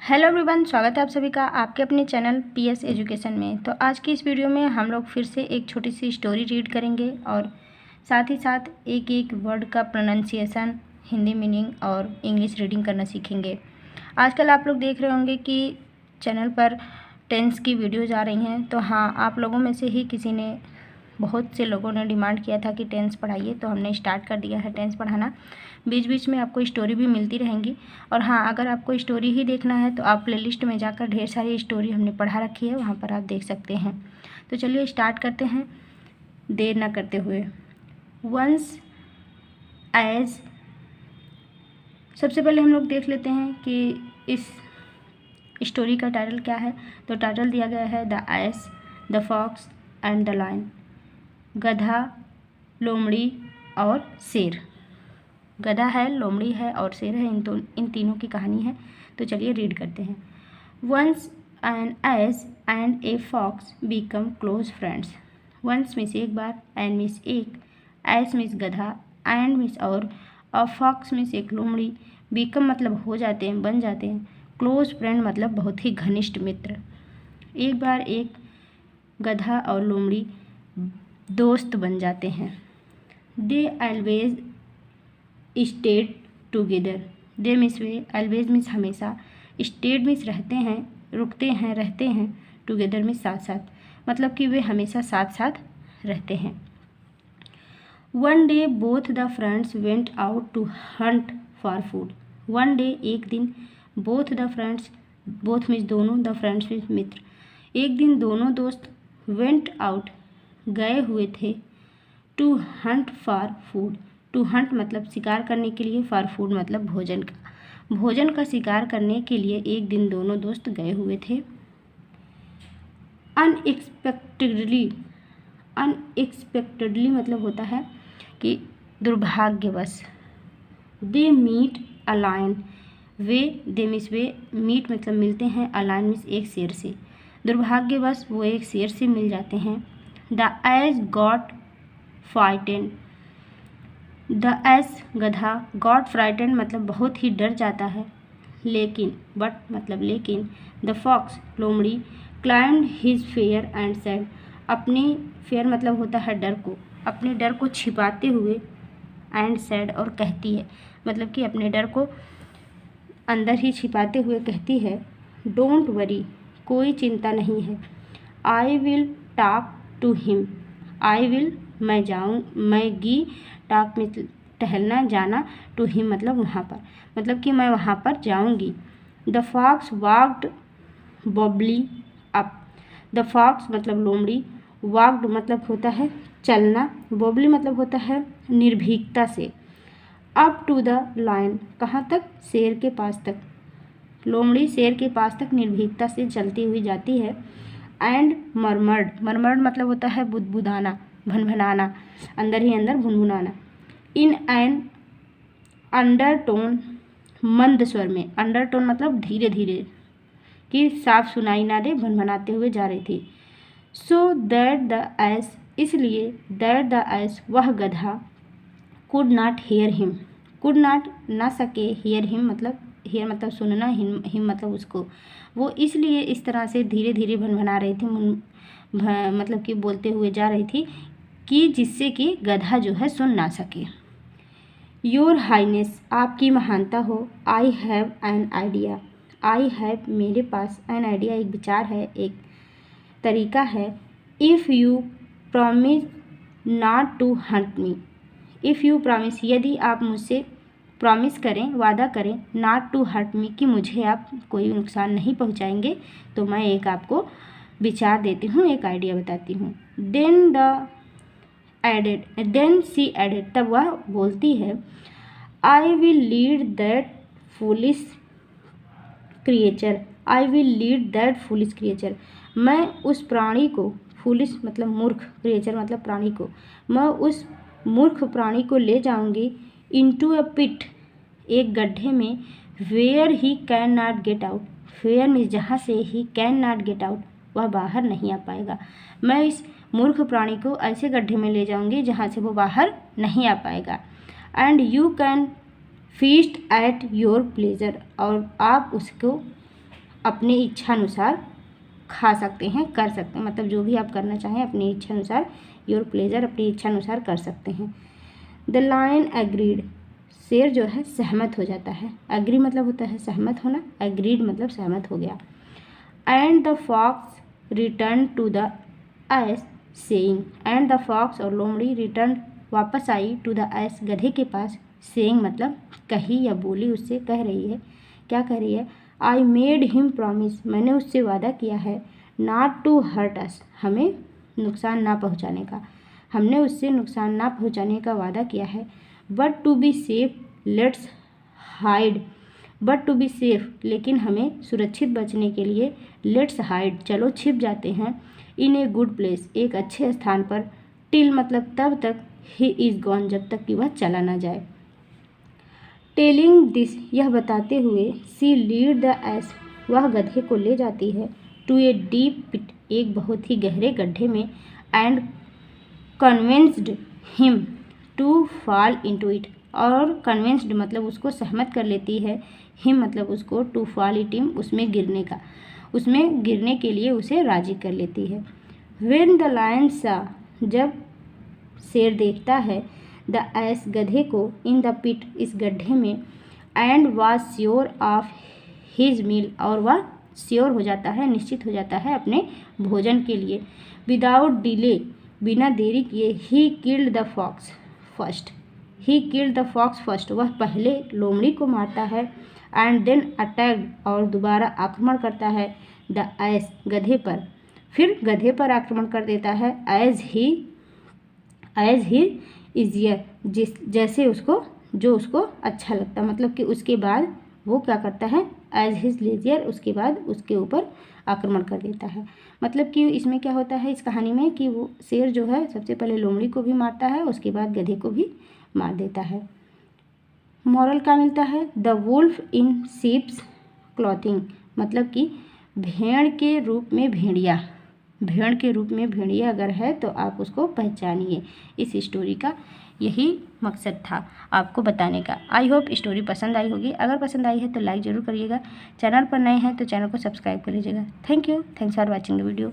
Hello everyone, स्वागत है आप सभी का आपके अपने चैनल पीएस एजुकेशन में। तो आज की इस वीडियो में हम लोग फिर से एक छोटी सी स्टोरी रीड करेंगे और साथ ही साथ एक एक वर्ड का प्रोनाउंसिएशन, हिंदी मीनिंग और इंग्लिश रीडिंग करना सीखेंगे। आजकल आप लोग देख रहे होंगे कि चैनल पर टेंस की वीडियोज़ आ रही हैं। तो हाँ, आप लोगों में से ही किसी ने, बहुत से लोगों ने डिमांड किया था कि टेंस पढ़ाइए, तो हमने स्टार्ट कर दिया है टेंस पढ़ाना। बीच बीच में आपको स्टोरी भी मिलती रहेंगी। और हाँ, अगर आपको स्टोरी ही देखना है तो आप प्लेलिस्ट में जाकर ढेर सारी स्टोरी हमने पढ़ा रखी है, वहाँ पर आप देख सकते हैं। तो चलिए स्टार्ट करते हैं देर ना करते हुए। वंस एज, सबसे पहले हम लोग देख लेते हैं कि इस स्टोरी का टाइटल क्या है। तो टाइटल दिया गया है the ass, the fox and the lion. गधा, लोमड़ी और शेर। गधा है, लोमड़ी है और शेर है, इन तीनों की कहानी है। तो चलिए रीड करते हैं। Once an ass and a fox become close friends. Once means एक बार, एन मीन्स एक, एस मीन्स गधा, एंड मीन्स और फॉक्स मीन्स एक लोमड़ी। बिकम मतलब हो जाते हैं, बन जाते हैं। क्लोज फ्रेंड मतलब बहुत ही घनिष्ठ मित्र। एक बार एक गधा और लोमड़ी दोस्त बन जाते हैं। They always stayed together. They means वे, ऑलवेज मीन्स हमेशा, स्टेड मीन्स रहते हैं, रुकते हैं, रहते हैं, टुगेदर मीन्स साथ साथ, मतलब कि वे हमेशा साथ साथ रहते हैं। One day both the friends went out to hunt for food. One day एक दिन, both the friends, both means दोनों, द फ्रेंड्स मीन्स मित्र, एक दिन दोनों दोस्त वेंट आउट गए हुए थे, to hunt for food. To hunt मतलब शिकार करने के लिए, फॉर फूड मतलब भोजन का, भोजन का शिकार करने के लिए एक दिन दोनों दोस्त गए हुए थे। अनएक्सपेक्टेडली, अनएक्सपेक्टेडली मतलब होता है कि दुर्भाग्यवश। दे मीट अ लायन, वे, दे मीन्स वे, मीट मतलब मिलते हैं, अ लायन मीन्स एक शेर से। दुर्भाग्यवश वो एक शेर से मिल जाते हैं। The S got frightened, the S गधा, गॉट फ्राइटेंड मतलब बहुत ही डर जाता है, लेकिन, बट मतलब लेकिन, द फॉक्स लोमड़ी, climbed his fair and said, अपने फेयर मतलब होता है डर को, अपने डर को छिपाते हुए, एंड सेड और कहती है, मतलब कि अपने डर को अंदर ही छिपाते हुए कहती है, डोंट वरी, कोई चिंता नहीं है, I will talk to him, I will मैं गी, टॉक में टहलना, जाना, टू हिम मतलब वहाँ पर, मतलब कि मैं वहाँ पर जाऊँगी। The fox walked boldly up, the fox मतलब लोमड़ी, वॉक्ड मतलब होता है चलना, बॉबली मतलब होता है निर्भीकता से, अप टू द लायन, कहाँ तक, शेर के पास तक। लोमड़ी शेर के पास तक निर्भीकता से चलती हुई जाती है। एंड मरमर्ड, मरमर्ड मतलब होता है बुदबुदाना, भनभनाना, अंदर ही अंदर भुनभुनाना। इन एन अंडरटोन, मंद स्वर में, अंडरटोन मतलब धीरे धीरे, कि साफ सुनाई ना दे, भनभनाते हुए जा रही थी। सो दैट द एस, इसलिए, दैट द एस वह गधा, could not here him, could not ना सके, हेयर हिम मतलब, हेयर मतलब सुनना, हिम मतलब उसको, वो इसलिए इस तरह से धीरे धीरे भनभना रही थी, मतलब कि बोलते हुए जा रही थी कि जिससे कि गधा जो है सुन ना सके। योर हाइनेस, आपकी महानता हो, I have an idea, I have मेरे पास, एन आइडिया एक विचार है, एक तरीका है। If you promise not to hunt me, if you promise यदि आप मुझसे प्रॉमिस करें, वादा करें, नॉट टू हर्ट मी कि मुझे आप कोई नुकसान नहीं पहुंचाएंगे, तो मैं एक आपको विचार देती हूँ, एक आइडिया बताती हूँ। Then the added, then she added, तब वह बोलती है, I will lead that foolish creature, I will lead that foolish creature, मैं उस प्राणी को, फूलिश मतलब मूर्ख, क्रिएचर मतलब प्राणी को, मैं उस मूर्ख प्राणी को ले जाऊंगी, इनटू अ पिट, एक गड्ढे में, where he can not get out, where में जहाँ से he can not get out वह बाहर नहीं आ पाएगा, मैं इस मूर्ख प्राणी को ऐसे गड्ढे में ले जाऊंगी जहाँ से वो बाहर नहीं आ पाएगा। And you can feast at your pleasure, और आप उसको अपने इच्छा अनुसार खा सकते हैं, कर सकते हैं, मतलब जो भी आप करना चाहें अपनी इच्छा अनुसार, योर प्लेजर, अपनी इच्छा अनुसार कर सकते हैं। द लायन एग्रीड, शेर जो है सहमत हो जाता है। एग्री मतलब होता है सहमत होना, एग्रीड मतलब सहमत हो गया। And the fox return to the ass saying, and the fox और लोमड़ी रिटर्न वापस आई टू द एस गधे के पास, सेइंग मतलब कही या बोली, उससे कह रही है, क्या कह रही है, आई मेड हिम प्रॉमिस, मैंने उससे वादा किया है, नॉट टू हर्ट अस, हमें नुकसान ना पहुंचाने का, हमने उससे नुकसान ना पहुंचाने का वादा किया है। But to be safe let's hide, but to be safe लेकिन हमें सुरक्षित बचने के लिए, लेट्स हाइड चलो छिप जाते हैं, इन ए गुड प्लेस एक अच्छे स्थान पर, टिल मतलब तब तक, ही इज़ गॉन जब तक कि वह चला ना जाए। टेलिंग दिस यह बताते हुए, सी लीड द एस वह गधे को ले जाती है, टू ए डीप पिट एक बहुत ही गहरे गड्ढे में, and convinced him to fall into it और कन्विंस्ड मतलब उसको सहमत कर लेती है, हिम मतलब उसको, टू फॉल इट हिम उसमें गिरने का, उसमें गिरने के लिए उसे राजी कर लेती है। व्हेन द लायन सा जब शेर देखता है, द एस गधे को, इन द पिट इस गड्ढे में, and was sure of his meal और वह श्योर हो जाता है, निश्चित हो जाता है अपने भोजन के लिए, विदाउट डिले बिना देरी किए, he killed the fox first, he killed the fox first वह पहले लोमड़ी को मारता है, एंड देन अटैक्ड और दोबारा आक्रमण करता है, द एस गधे पर, फिर गधे पर आक्रमण कर देता है, एज ही इजियर जैसे उसको, जो उसको अच्छा लगता, मतलब कि उसके बाद वो क्या करता है, एज हिज लेजियर उसके बाद उसके ऊपर आक्रमण कर देता है। मतलब कि इसमें क्या होता है इस कहानी में कि वो शेर जो है सबसे पहले लोमड़ी को भी मारता है, उसके बाद गधे को भी मार देता है। मॉरल क्या मिलता है, the wolf in sheep's clothing, मतलब कि भेड़ के रूप में भेड़िया, भेड़ के रूप में भेड़िया अगर है तो आप उसको पहचानिए। इस स्टोरी का यही मकसद था आपको बताने का। आई होप स्टोरी पसंद आई होगी, अगर पसंद आई है तो लाइक ज़रूर करिएगा, चैनल पर नए हैं तो चैनल को सब्सक्राइब कर लीजिएगा। Thank you, thanks for watching the video.